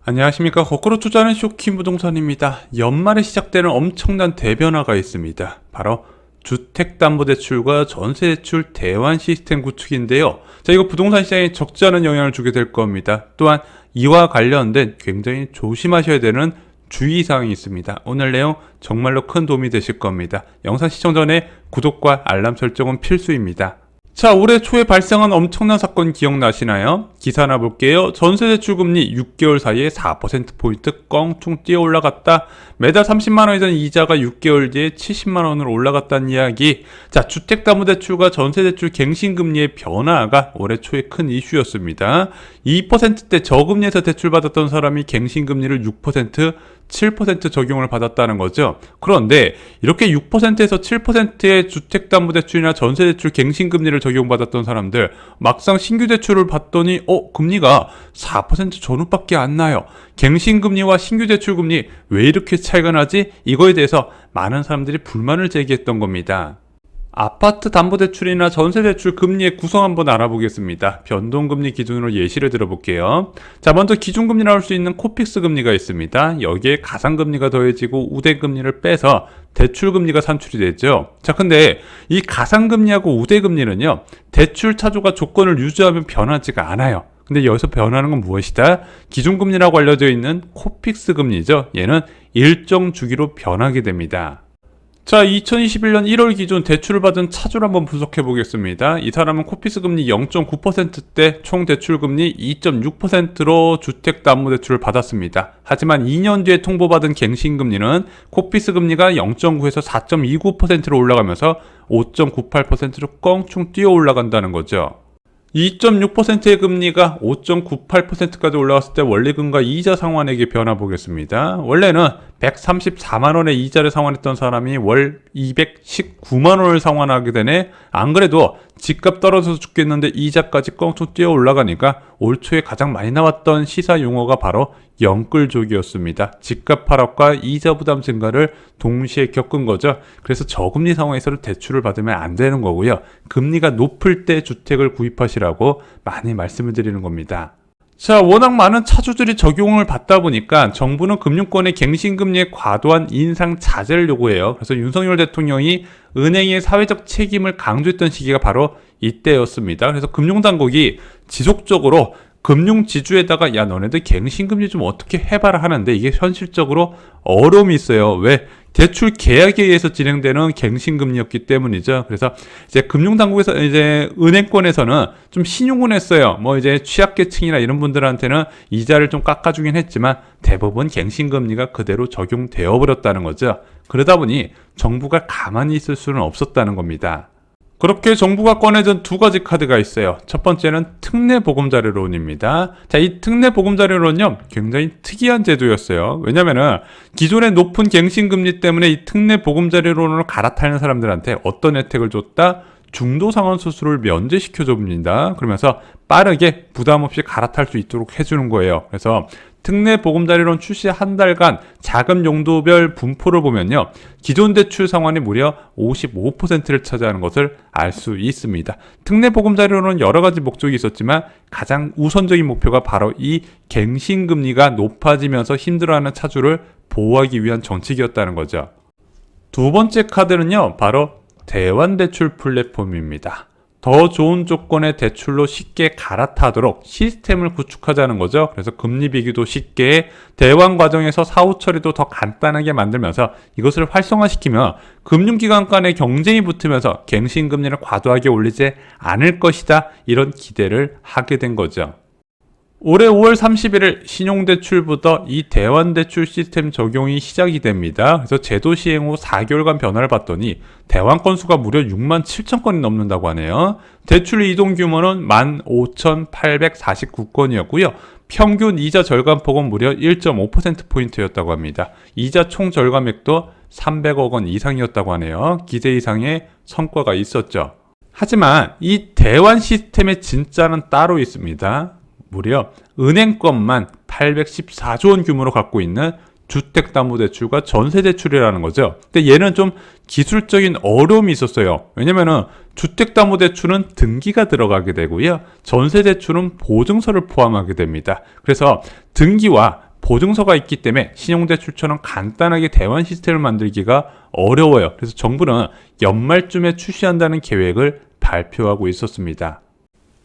안녕하십니까. 거꾸로 투자하는 쇼킹 부동산입니다. 연말에 시작되는 엄청난 대변화가 있습니다. 바로 주택담보대출과 전세대출 대환 시스템 구축인데요. 자, 이거 부동산 시장에 적지 않은 영향을 주게 될 겁니다. 또한 이와 관련된 굉장히 조심하셔야 되는 주의사항이 있습니다. 오늘 내용 정말로 큰 도움이 되실 겁니다. 영상 시청 전에 구독과 알람 설정은 필수입니다. 자, 올해 초에 발생한 엄청난 사건 기억나시나요? 기사 하나 볼게요. 전세대출 금리 6개월 사이에 4%포인트 껑충 뛰어 올라갔다. 매달 30만원이던 이자가 6개월 뒤에 70만원으로 올라갔다는 이야기. 자, 주택담보대출과 전세대출 갱신금리의 변화가 올해 초에 큰 이슈였습니다. 2%대 저금리에서 대출받았던 사람이 갱신금리를 6%, 7% 적용을 받았다는 거죠. 그런데 이렇게 6%에서 7%의 주택담보대출이나 전세대출 갱신금리를 적용받았던 사람들 막상 신규 대출을 받더니 금리가 4% 전후밖에 안 나요. 갱신금리와 신규 대출금리 왜 이렇게 차이가 나지? 이거에 대해서 많은 사람들이 불만을 제기했던 겁니다. 아파트 담보대출이나 전세대출 금리의 구성 한번 알아보겠습니다. 변동금리 기준으로 예시를 들어볼게요. 자, 먼저 기준금리 나올 수 있는 코픽스 금리가 있습니다. 여기에 가상금리가 더해지고 우대금리를 빼서 대출금리가 산출이 되죠. 자, 근데 이 가상금리하고 우대금리는요, 대출 차조가 조건을 유지하면 변하지가 않아요. 근데 여기서 변하는 건 무엇이다? 기준금리라고 알려져 있는 코픽스 금리죠. 얘는 일정 주기로 변하게 됩니다. 자, 2021년 1월 기준 대출을 받은 차주를 한번 분석해 보겠습니다. 이 사람은 코픽스 금리 0.9%대 총 대출 금리 2.6%로 주택담보대출을 받았습니다. 하지만 2년 뒤에 통보받은 갱신금리는 코픽스 금리가 0.9에서 4.29%로 올라가면서 5.98%로 껑충 뛰어 올라간다는 거죠. 2.6%의 금리가 5.98%까지 올라갔을 때 원리금과 이자 상환액의 변화 보겠습니다. 원래는 134만원의 이자를 상환했던 사람이 월 219만원을 상환하게 되네. 안 그래도 집값 떨어져서 죽겠는데 이자까지 껑충 뛰어 올라가니까 올 초에 가장 많이 나왔던 시사 용어가 바로 영끌족이었습니다. 집값 하락과 이자 부담 증가를 동시에 겪은 거죠. 그래서 저금리 상황에서는 대출을 받으면 안 되는 거고요. 금리가 높을 때 주택을 구입하시라고 많이 말씀을 드리는 겁니다. 자, 워낙 많은 차주들이 적용을 받다 보니까 정부는 금융권의 갱신금리의 과도한 인상 자제를 요구해요. 그래서 윤석열 대통령이 은행의 사회적 책임을 강조했던 시기가 바로 이때였습니다. 그래서 금융당국이 지속적으로 금융지주에다가 야, 너네들 갱신금리 좀 어떻게 해봐라 하는데 이게 현실적으로 어려움이 있어요. 왜? 대출 계약에 의해서 진행되는 갱신금리였기 때문이죠. 그래서 이제 금융당국에서 이제 은행권에서는 좀 신용을 했어요. 뭐 이제 취약계층이나 이런 분들한테는 이자를 좀 깎아주긴 했지만 대부분 갱신금리가 그대로 적용되어 버렸다는 거죠. 그러다 보니 정부가 가만히 있을 수는 없었다는 겁니다. 그렇게 정부가 꺼내준 두 가지 카드가 있어요. 첫 번째는 특례보금자료론입니다. 자, 이 특례보금자료론은요, 굉장히 특이한 제도였어요. 왜냐면은 기존의 높은 갱신금리 때문에 이 특례보금자료론으로 갈아타는 사람들한테 어떤 혜택을 줬다? 중도상환 수수료를 면제시켜 줍니다. 그러면서 빠르게 부담 없이 갈아탈 수 있도록 해주는 거예요. 그래서 특례보금자료론 출시 한 달간 자금 용도별 분포를 보면요, 기존 대출 상환이 무려 55%를 차지하는 것을 알 수 있습니다. 특례보금자료론은 여러 가지 목적이 있었지만 가장 우선적인 목표가 바로 이 갱신금리가 높아지면서 힘들어하는 차주를 보호하기 위한 정책이었다는 거죠. 두 번째 카드는요, 바로 대환대출 플랫폼입니다. 더 좋은 조건의 대출로 쉽게 갈아타도록 시스템을 구축하자는 거죠. 그래서 금리 비교도 쉽게, 대환 과정에서 사후 처리도 더 간단하게 만들면서 이것을 활성화시키면 금융기관 간의 경쟁이 붙으면서 갱신금리를 과도하게 올리지 않을 것이다. 이런 기대를 하게 된 거죠. 올해 5월 31일 신용대출부터 이 대환대출 시스템 적용이 시작이 됩니다. 그래서 제도 시행 후 4개월간 변화를 봤더니 대환 건수가 무려 6만 7천 건이 넘는다고 하네요. 대출 이동 규모는 15,849건이었고요. 평균 이자 절감폭은 무려 1.5%포인트였다고 합니다. 이자 총 절감액도 300억 원 이상이었다고 하네요. 기대 이상의 성과가 있었죠. 하지만 이 대환 시스템의 진짜는 따로 있습니다. 무려 은행권만 814조 원 규모로 갖고 있는 주택담보대출과 전세대출이라는 거죠. 근데 얘는 좀 기술적인 어려움이 있었어요. 왜냐면은 주택담보대출은 등기가 들어가게 되고요. 전세대출은 보증서를 포함하게 됩니다. 그래서 등기와 보증서가 있기 때문에 신용대출처럼 간단하게 대환 시스템을 만들기가 어려워요. 그래서 정부는 연말쯤에 출시한다는 계획을 발표하고 있었습니다.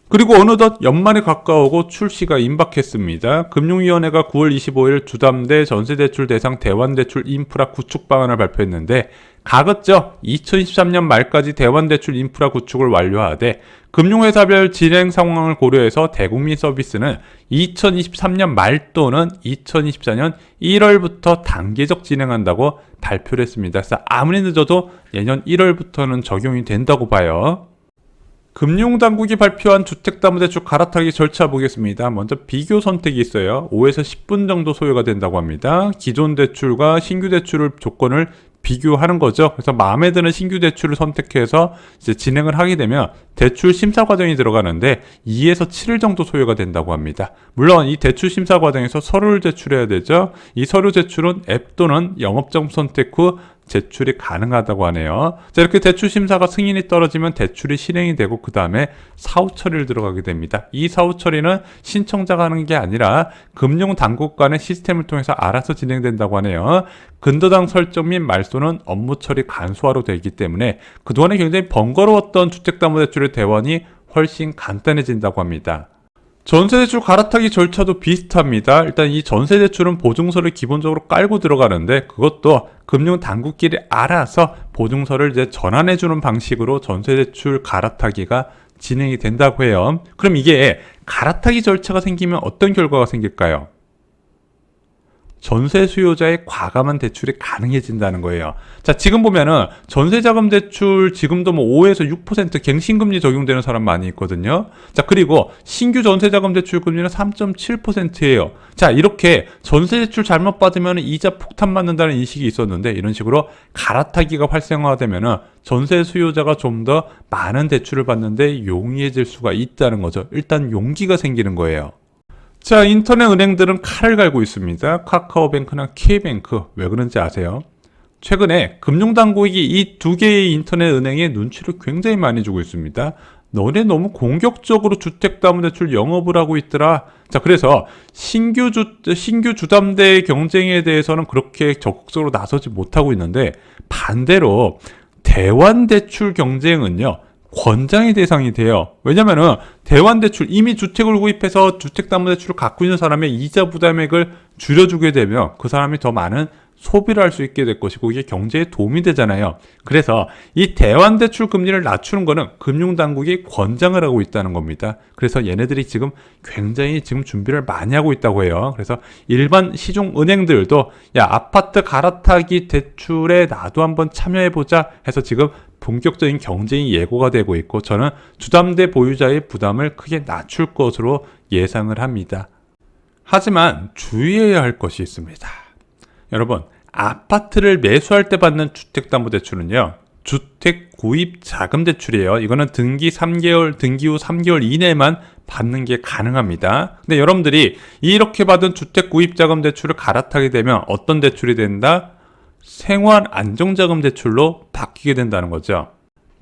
그리고 어느덧 연말이 가까우고 출시가 임박했습니다. 금융위원회가 9월 25일 주담대 전세대출 대상 대환대출 인프라 구축 방안을 발표했는데 가급적 2023년 말까지 대환대출 인프라 구축을 완료하되 금융회사별 진행 상황을 고려해서 대국민 서비스는 2023년 말 또는 2024년 1월부터 단계적 진행한다고 발표를 했습니다. 그래서 아무리 늦어도 내년 1월부터는 적용이 된다고 봐요. 금융당국이 발표한 주택담보대출 갈아타기 절차 보겠습니다. 먼저 비교 선택이 있어요. 5에서 10분 정도 소요가 된다고 합니다. 기존 대출과 신규 대출을 조건을 비교하는 거죠. 그래서 마음에 드는 신규 대출을 선택해서 이제 진행을 하게 되면 대출 심사 과정이 들어가는데 2에서 7일 정도 소요가 된다고 합니다. 물론 이 대출 심사 과정에서 서류를 제출해야 되죠. 이 서류 제출은 앱 또는 영업점 선택 후 제출이 가능하다고 하네요. 자, 이렇게 대출 심사가 승인이 떨어지면 대출이 실행이 되고 그 다음에 사후 처리를 들어가게 됩니다. 이 사후 처리는 신청자가 하는 게 아니라 금융당국 간의 시스템을 통해서 알아서 진행된다고 하네요. 근저당 설정 및 말소는 업무 처리 간소화로 되기 때문에 그동안에 굉장히 번거로웠던 주택담보대출의 대환이 훨씬 간단해진다고 합니다. 전세대출 갈아타기 절차도 비슷합니다. 일단 이 전세대출은 보증서를 기본적으로 깔고 들어가는데 그것도 금융당국끼리 알아서 보증서를 이제 전환해주는 방식으로 전세대출 갈아타기가 진행이 된다고 해요. 그럼 이게 갈아타기 절차가 생기면 어떤 결과가 생길까요? 전세 수요자의 과감한 대출이 가능해진다는 거예요. 자, 지금 보면은 전세자금 대출 지금도 뭐 5에서 6% 갱신금리 적용되는 사람 많이 있거든요. 자, 그리고 신규 전세자금 대출 금리는 3.7%예요. 자, 이렇게 전세 대출 잘못 받으면 이자 폭탄 맞는다는 인식이 있었는데 이런 식으로 갈아타기가 활성화되면은 전세 수요자가 좀 더 많은 대출을 받는데 용이해질 수가 있다는 거죠. 일단 용기가 생기는 거예요. 자, 인터넷 은행들은 칼을 갈고 있습니다. 카카오뱅크나 K뱅크. 왜 그런지 아세요? 최근에 금융당국이 이 두 개의 인터넷 은행에 눈치를 굉장히 많이 주고 있습니다. 너네 너무 공격적으로 주택담보대출 영업을 하고 있더라. 자, 그래서 신규 주담대 경쟁에 대해서는 그렇게 적극적으로 나서지 못하고 있는데 반대로 대환대출 경쟁은요. 권장의 대상이 돼요. 왜냐면은 대환대출 이미 주택을 구입해서 주택담보대출을 갖고 있는 사람의 이자 부담액을 줄여주게 되면 그 사람이 더 많은 소비를 할 수 있게 될 것이고 이게 경제에 도움이 되잖아요. 그래서 이 대환대출 금리를 낮추는 거는 금융당국이 권장을 하고 있다는 겁니다. 그래서 얘네들이 지금 굉장히 지금 준비를 많이 하고 있다고 해요. 그래서 일반 시중 은행들도 야, 아파트 갈아타기 대출에 나도 한번 참여해보자 해서 지금 본격적인 경쟁이 예고가 되고 있고 저는 주담대 보유자의 부담을 크게 낮출 것으로 예상을 합니다. 하지만 주의해야 할 것이 있습니다. 여러분, 아파트를 매수할 때 받는 주택담보대출은요. 주택 구입 자금 대출이에요. 이거는 등기 3개월, 등기 후 3개월 이내만 받는 게 가능합니다. 근데 여러분들이 이렇게 받은 주택 구입 자금 대출을 갈아타게 되면 어떤 대출이 된다? 생활 안정자금 대출로 바뀌게 된다는 거죠.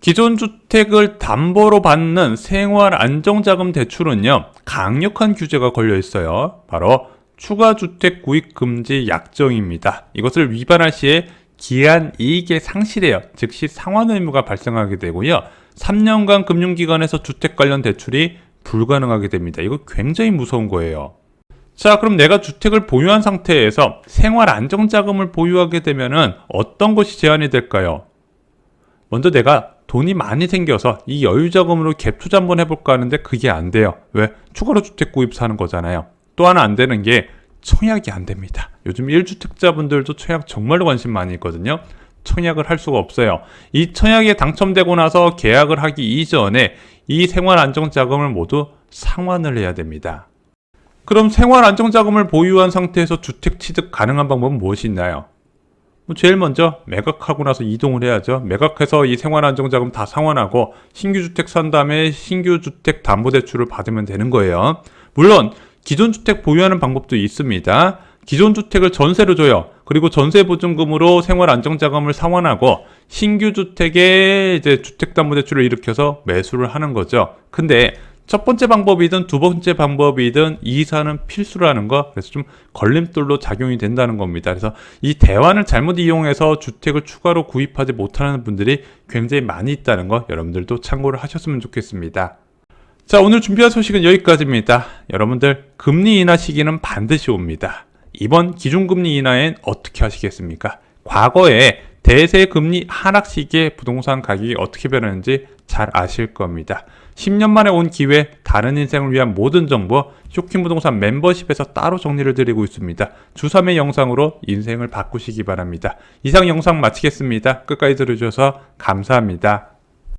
기존 주택을 담보로 받는 생활 안정자금 대출은요. 강력한 규제가 걸려 있어요. 바로 추가주택 구입 금지 약정입니다. 이것을 위반할 시에 기한 이익의 상실이에요. 즉시 상환 의무가 발생하게 되고요. 3년간 금융기관에서 주택 관련 대출이 불가능하게 됩니다. 이거 굉장히 무서운 거예요. 자, 그럼 내가 주택을 보유한 상태에서 생활 안정자금을 보유하게 되면은 어떤 것이 제한이 될까요? 먼저 내가 돈이 많이 생겨서 이 여유자금으로 갭 투자 한번 해볼까 하는데 그게 안 돼요. 왜? 추가로 주택 구입 사는 거잖아요. 또 하나 안 되는 게 청약이 안 됩니다. 요즘 1주택자분들도 청약 정말로 관심 많이 있거든요. 청약을 할 수가 없어요. 이 청약에 당첨되고 나서 계약을 하기 이전에 이 생활 안정자금을 모두 상환을 해야 됩니다. 그럼 생활 안정자금을 보유한 상태에서 주택 취득 가능한 방법은 무엇이 있나요? 제일 먼저 매각하고 나서 이동을 해야죠. 매각해서 이 생활 안정자금 다 상환하고 신규 주택 산 다음에 신규 주택 담보대출을 받으면 되는 거예요. 물론 기존 주택 보유하는 방법도 있습니다. 기존 주택을 전세로 줘요. 그리고 전세보증금으로 생활안정자금을 상환하고 신규 주택에 이제 주택담보대출을 일으켜서 매수를 하는 거죠. 근데 첫 번째 방법이든 두 번째 방법이든 이사는 필수라는 거, 그래서 좀 걸림돌로 작용이 된다는 겁니다. 그래서 이 대환을 잘못 이용해서 주택을 추가로 구입하지 못하는 분들이 굉장히 많이 있다는 거 여러분들도 참고를 하셨으면 좋겠습니다. 자, 오늘 준비한 소식은 여기까지입니다. 여러분들 금리 인하 시기는 반드시 옵니다. 이번 기준금리 인하엔 어떻게 하시겠습니까? 과거에 대세 금리 하락 시기에 부동산 가격이 어떻게 변했는지 잘 아실 겁니다. 10년 만에 온 기회, 다른 인생을 위한 모든 정보 쇼킹부동산 멤버십에서 따로 정리를 드리고 있습니다. 주 3회 영상으로 인생을 바꾸시기 바랍니다. 이상 영상 마치겠습니다. 끝까지 들어주셔서 감사합니다.